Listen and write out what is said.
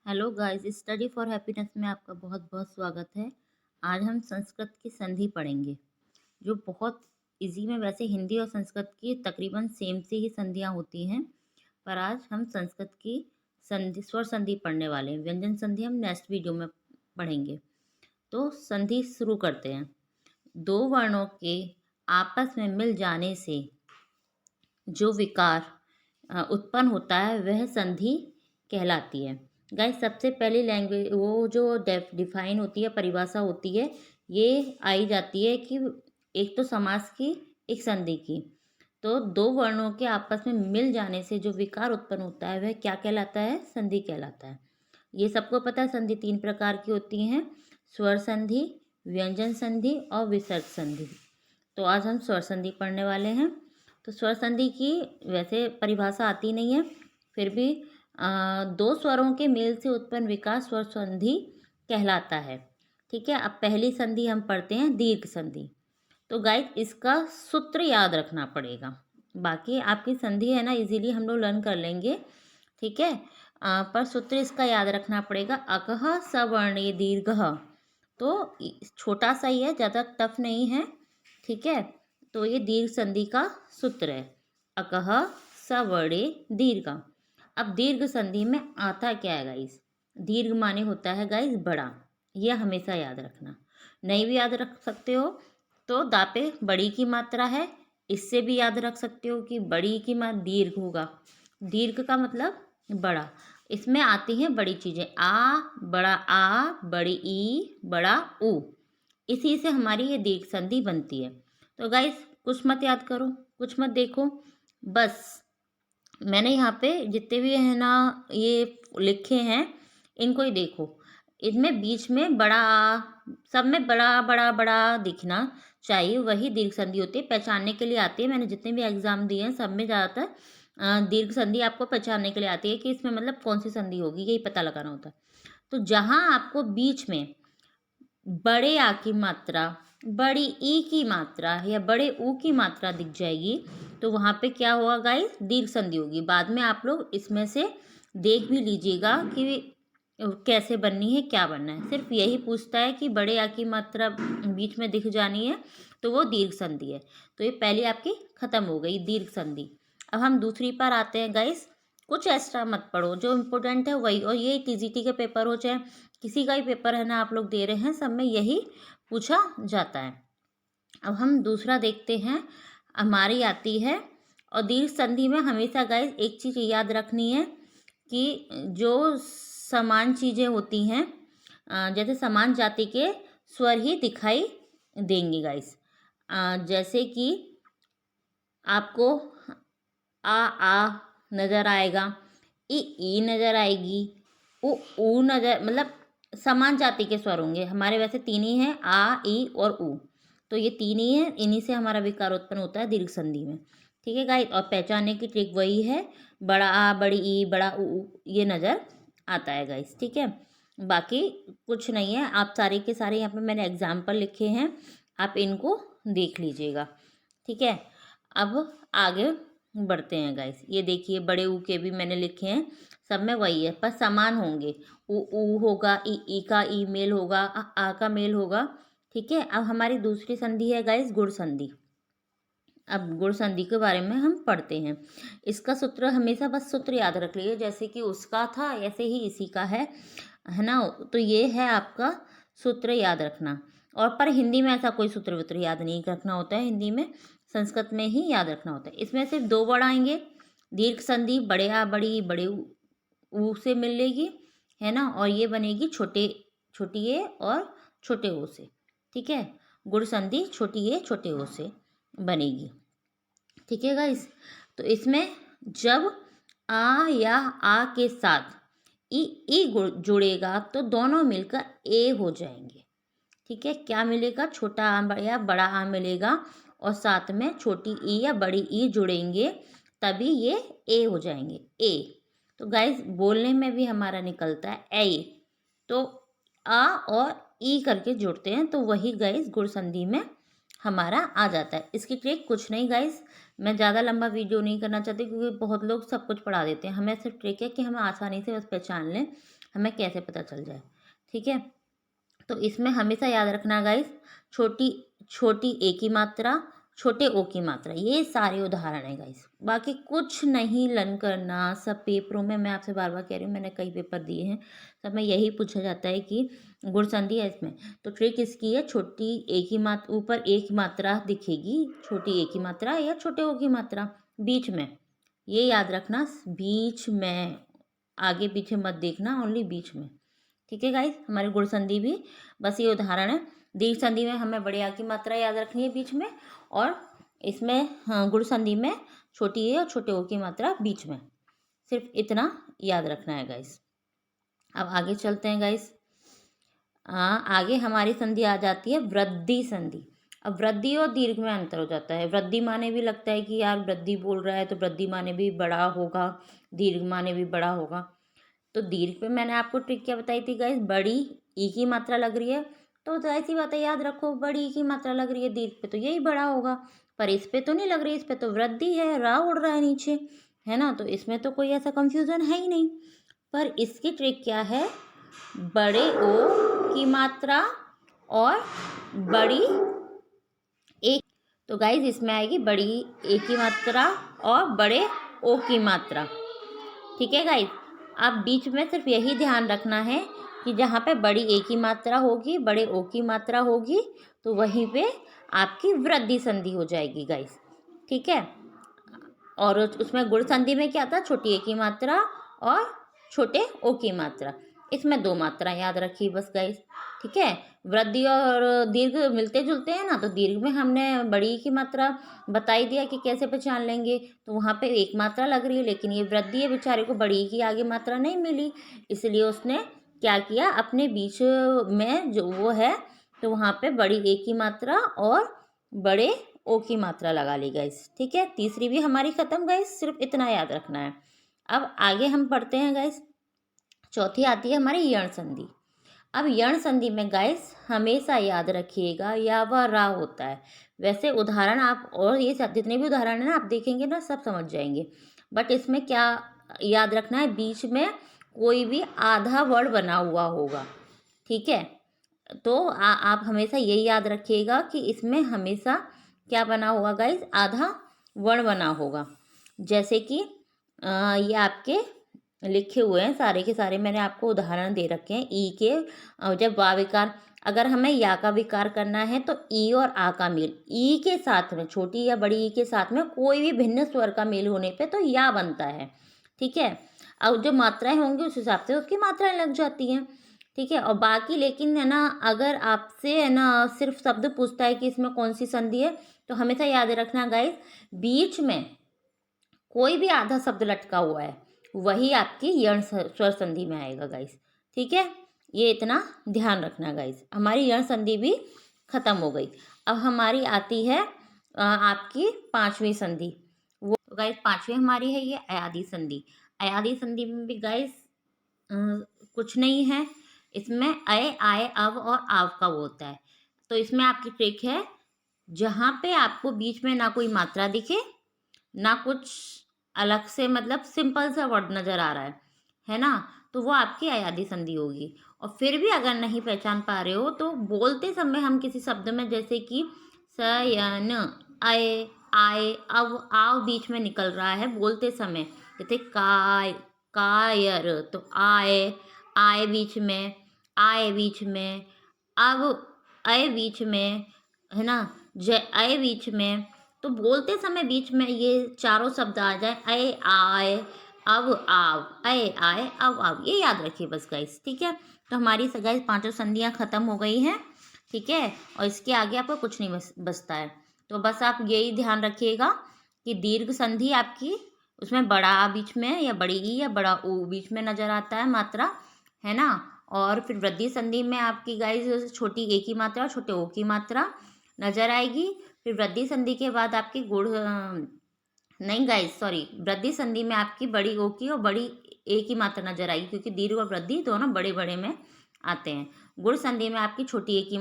Hello guys, study for happiness में आपका बहुत बहुत स्वागत है। आज हम संस्कृत की संधि पढ़ेंगे, जो बहुत इजी में। वैसे हिंदी और संस्कृत की तकरीबन सेम सी ही संधियाँ होती हैं, पर आज हम संस्कृत की संधि स्वर संधि पढ़ने वाले हैं। व्यंजन संधि हम नेक्स्ट वीडियो में पढ़ेंगे। तो संधि शुरू करते हैं। दो वर्णों के आपस में मिल जाने से जो विकार उत्पन्न होता है वह संधि कहलाती है। गाइस, सबसे पहली लैंग्वेज वो जो डिफाइन होती है, परिभाषा होती है, ये आई जाती है कि एक तो समास की, एक संधि की। तो दो वर्णों के आपस में मिल जाने से जो विकार उत्पन्न होता है वह क्या कहलाता है? संधि कहलाता है। ये सबको पता है, संधि तीन प्रकार की होती हैं: स्वर संधि, व्यंजन संधि और विसर्ग संधि। तो आज हम स्वर संधि पढ़ने वाले हैं। तो स्वर संधि की वैसे परिभाषा आती नहीं है, फिर भी दो स्वरों के मेल से उत्पन्न विकार स्वर संधि कहलाता है। ठीक है, अब पहली संधि हम पढ़ते हैं, दीर्घ संधि। तो गाइस, इसका सूत्र याद रखना पड़ेगा। बाकी आपकी संधि है ना, इजीली हम लोग लर्न कर लेंगे। ठीक है, पर सूत्र इसका याद रखना पड़ेगा। अकह सवर्णे दीर्घ। तो छोटा सा ही है, ज़्यादा टफ नहीं है। ठीक है, तो ये दीर्घ संधि का सूत्र है, अकह सवर्णे दीर्घ। अब दीर्घ संधि में आता क्या है गाइस? दीर्घ माने होता है गाइस बड़ा। यह हमेशा याद रखना। नहीं भी याद रख सकते हो तो दापे बड़ी की मात्रा है, इससे भी याद रख सकते हो कि बड़ी की मात्रा दीर्घ होगा। दीर्घ का मतलब बड़ा। इसमें आती हैं बड़ी चीज़ें, आ, बड़ा आ, बड़ी ई, बड़ा ऊ। इसी से हमारी ये दीर्घ संधि बनती है। तो गाइस, कुछ मत याद करो, कुछ मत देखो, बस मैंने यहाँ पे जितने भी है ना ये लिखे हैं, इनको ही देखो। इनमें बीच में बड़ा आ, सब में बड़ा बड़ा बड़ा दिखना चाहिए, वही दीर्घ संधि होती है। पहचानने के लिए आती है, मैंने जितने भी एग्जाम दिए हैं सब में ज़्यादातर दीर्घ संधि आपको पहचानने के लिए आती है कि इसमें मतलब कौन सी संधि होगी, यही पता लगाना होता है। तो जहाँ आपको बीच में बड़े आ की मात्रा, बड़ी ई की मात्रा या बड़े ऊ की मात्रा दिख जाएगी, तो वहाँ पे क्या होगा गाइस? दीर्घ संधि होगी। बाद में आप लोग इसमें से देख भी लीजिएगा कि कैसे बननी है, क्या बनना है। सिर्फ यही पूछता है कि बड़े आ की मात्रा बीच में दिख जानी है तो वो दीर्घ संधि है। तो ये पहली आपकी खत्म हो गई, दीर्घ संधि। अब हम दूसरी पर आते हैं गाइस। कुछ एक्स्ट्रा मत पढ़ो, जो इम्पोर्टेंट है वही। और ये टीजीटी के पेपर हो चाहे किसी का ही पेपर है ना आप लोग दे रहे हैं, सब में यही पूछा जाता है। अब हम दूसरा देखते हैं, हमारी आती है। और दीर्घ संधि में हमेशा गाइस एक चीज़ याद रखनी है कि जो समान चीज़ें होती हैं, जैसे समान जाति के स्वर ही दिखाई देंगे गाइस। जैसे कि आपको आ नज़र आएगा, ई नज़र आएगी, ऊ नज़र, मतलब समान जाति के स्वर होंगे। हमारे वैसे तीन ही हैं, आ, ई और ऊ। तो ये तीन ही हैं, इन्हीं से हमारा विकार उत्पन्न होता है दीर्घ संधि में। ठीक है गाइस, और पहचानने की ट्रिक वही है, बड़ा आ, बड़ी ई, बड़ा ऊ, ये नज़र आता है गाइस। ठीक है, बाकी कुछ नहीं है। आप सारे के सारे यहाँ पे मैंने एग्जाम्पल लिखे हैं, आप इनको देख लीजिएगा। ठीक है, अब आगे बढ़ते हैं गाइस। ये देखिए, बड़े ऊ के भी मैंने लिखे हैं, सब में वही है, पर समान होंगे। ऊ होगा, ई का ई मेल होगा, आ का मेल होगा। ठीक है, अब हमारी दूसरी संधि है गाइस, गुण संधि। अब गुण संधि के बारे में हम पढ़ते हैं। इसका सूत्र हमेशा बस सूत्र याद रख लीजिए, जैसे कि उसका था ऐसे ही इसी का है ना। तो ये है आपका सूत्र याद रखना। और पर हिंदी में ऐसा कोई सूत्र वूत्र याद नहीं रखना होता है, हिंदी में संस्कृत में ही याद रखना होता है। इसमें सिर्फ दो वर्ड आएंगे। दीर्घ संधि बड़े आ, बड़ी, बड़े ऊ से मिलेगी, है ना। और ये बनेगी छोटे छोटी ए और छोटे ओ से। ठीक है, गुण संधि छोटी ए छोटे ओ से बनेगी। ठीक है गाइस, तो इसमें जब आ या आ के साथ ई जुड़ेगा तो दोनों मिलकर ए हो जाएंगे। ठीक है, क्या मिलेगा? छोटा आ या बड़ा आ मिलेगा, और साथ में छोटी ई या बड़ी ई जुड़ेंगे, तभी ये ए हो जाएंगे, ए। तो गाइस, बोलने में भी हमारा निकलता है ए। तो आ और ई करके जुड़ते हैं, तो वही गाइस गुण संधि में हमारा आ जाता है। इसकी ट्रिक कुछ नहीं गाइस, मैं ज़्यादा लंबा वीडियो नहीं करना चाहती, क्योंकि बहुत लोग सब कुछ पढ़ा देते हैं। हमें सिर्फ ट्रिक है कि हम आसानी से बस पहचान लें। हमें कैसे पता चल जाए। ठीक है, तो इसमें हमेशा याद रखना गाइस, छोटी छोटी ए की मात्रा, छोटे ओ की मात्रा, ये सारे उदाहरण हैं गाइस। बाकी कुछ नहीं लर्न करना, सब पेपरों में, मैं आपसे बार बार कह रही हूँ, मैंने कई पेपर दिए हैं, सब में यही पूछा जाता है कि गुण संधि है इसमें। तो ट्रिक इसकी है, छोटी ए की मात्रा, ऊपर ए की मात्रा दिखेगी, छोटी ए की मात्रा या छोटे ओ की मात्रा बीच में, ये याद रखना, बीच में, आगे पीछे मत देखना, ओनली बीच में। ठीक है गाइस, हमारी गुण संधि भी बस ये उदाहरण है। दीर्घ संधि में हमें बड़े आ की मात्रा याद रखनी है बीच में, और इसमें हाँ, गुण संधि में छोटी ए और छोटे ओ की मात्रा बीच में, सिर्फ इतना याद रखना है गाइस। अब आगे चलते हैं गाइस। आगे हमारी संधि आ जाती है वृद्धि संधि। अब वृद्धि और दीर्घ में अंतर हो जाता है। वृद्धि माने भी लगता है कि यार वृद्धि बोल रहा है तो वृद्धि माने भी बड़ा होगा, दीर्घ माने भी बड़ा होगा। तो दीर्घ पे मैंने आपको ट्रिक क्या बताई थी गाइस, बड़ी ई की मात्रा लग रही है तो ऐसी बात है, याद रखो, बड़ी ई की मात्रा लग रही है दीर्घ पे तो यही बड़ा होगा, पर इस पे तो नहीं लग रही, इस पे तो वृद्धि है, रा उड़ रहा है नीचे, है ना, तो इसमें तो कोई ऐसा कंफ्यूजन है ही नहीं। पर इसकी ट्रिक क्या है, बड़े ओ की मात्रा और बड़ी ए, तो गाइज इसमें आएगी बड़ी ए की मात्रा और बड़े ओ की मात्रा। ठीक है गाइज, अब बीच में सिर्फ यही ध्यान रखना है कि जहाँ पे बड़ी ए की मात्रा होगी, बड़े ओ की मात्रा होगी, तो वहीं पे आपकी वृद्धि संधि हो जाएगी गाइज। ठीक है, और उसमें गुण संधि में क्या था, छोटी ए की मात्रा और छोटे ओ की मात्रा, इसमें 2 मात्रा याद रखी बस गाइस। ठीक है, वृद्धि और दीर्घ मिलते जुलते हैं ना, तो दीर्घ में हमने बड़ी की मात्रा बता ही दिया कि कैसे पहचान लेंगे, तो वहाँ पे 1 मात्रा लग रही है, लेकिन ये वृद्धि है, बेचारे को बड़ी की आगे मात्रा नहीं मिली, इसलिए उसने क्या किया, अपने बीच में जो वो है, तो वहाँ पे बड़ी ए की मात्रा और बड़े ओ की मात्रा लगा ली गाइस। ठीक है, तीसरी भी हमारी खत्म गाइस, सिर्फ इतना याद रखना है। अब आगे हम पढ़ते हैं गाइस, चौथी आती है हमारी यण संधि। अब यण संधि में गाइस हमेशा याद रखिएगा या व रा होता है। वैसे उदाहरण आप, और ये सब जितने भी उदाहरण है ना आप देखेंगे ना सब समझ जाएंगे, बट इसमें क्या याद रखना है, बीच में कोई भी आधा वर्ड बना हुआ होगा। ठीक है, तो आप हमेशा यही याद रखिएगा कि इसमें हमेशा क्या बना होगा गाइस, आधा वर्ण बना होगा। जैसे कि ये आपके लिखे हुए हैं सारे के सारे, मैंने आपको उदाहरण दे रखे हैं। ई के जब वा विकार, अगर हमें या का विकार करना है तो ई और आ का मेल, ई के साथ में, छोटी या बड़ी ई के साथ में कोई भी भिन्न स्वर का मेल होने पे तो या बनता है। ठीक है, अब जो मात्राएं होंगी उस हिसाब से उसकी मात्राएं लग जाती हैं। ठीक है, और बाकी लेकिन है ना, अगर आपसे है ना सिर्फ शब्द पूछता है कि इसमें कौन सी संधि है, तो हमेशा याद रखना गाइस, बीच में कोई भी आधा शब्द लटका हुआ है वही आपकी यण स्वर संधि में आएगा गाइस। ठीक है, ये इतना ध्यान रखना गाइस। हमारी यण संधि भी खत्म हो गई। अब हमारी आती है आपकी 5वीं संधि। वो गाइस 5वीं हमारी है ये अयादी संधि। अयादी संधि में भी गाइस कुछ नहीं है, इसमें अय आय अव और आव का वो होता है। तो इसमें आपकी ट्रिक है, जहाँ पे आपको बीच में ना कोई मात्रा दिखे ना कुछ अलग से, मतलब सिंपल सा वर्ड नज़र आ रहा है ना, तो वो आपकी अयादी संधि होगी। और फिर भी अगर नहीं पहचान पा रहे हो तो बोलते समय हम किसी शब्द में, जैसे कि सयन, अय आय अव आव बीच में निकल रहा है बोलते समय, जैसे कायर, तो आय, आय बीच में, आय बीच में, अब अय बीच में, है ना, अय बीच में, तो बोलते समय बीच में ये चारों शब्द आ जाए, अय आय अब आव, अय आय अब आव, ये याद रखिए बस गाइस। ठीक है, तो हमारी गाइस 5 संधियाँ खत्म हो गई हैं। ठीक है, और इसके आगे आपको कुछ नहीं बचता है, तो बस आप यही ध्यान रखिएगा कि दीर्घ संधि आपकी, उसमें बड़ा आ बीच में या बड़ी ई या बड़ा ऊ बीच में नजर आता है मात्रा, है ना, और फिर वृद्धि संधि में आपकी गाइस छोटी ए की मात्रा छोटे ओ की मात्रा नजर आएगी। फिर वृद्धि संधि के बाद आपकी गुण, नहीं गाइस सॉरी, वृद्धि संधि में आपकी बड़ी ओ की और बड़ी ए की मात्रा नजर आएगी, क्योंकि दीर्घ और वृद्धि दोनों बड़े बड़े में आते हैं। गुण संधि में आपकी छोटी ए की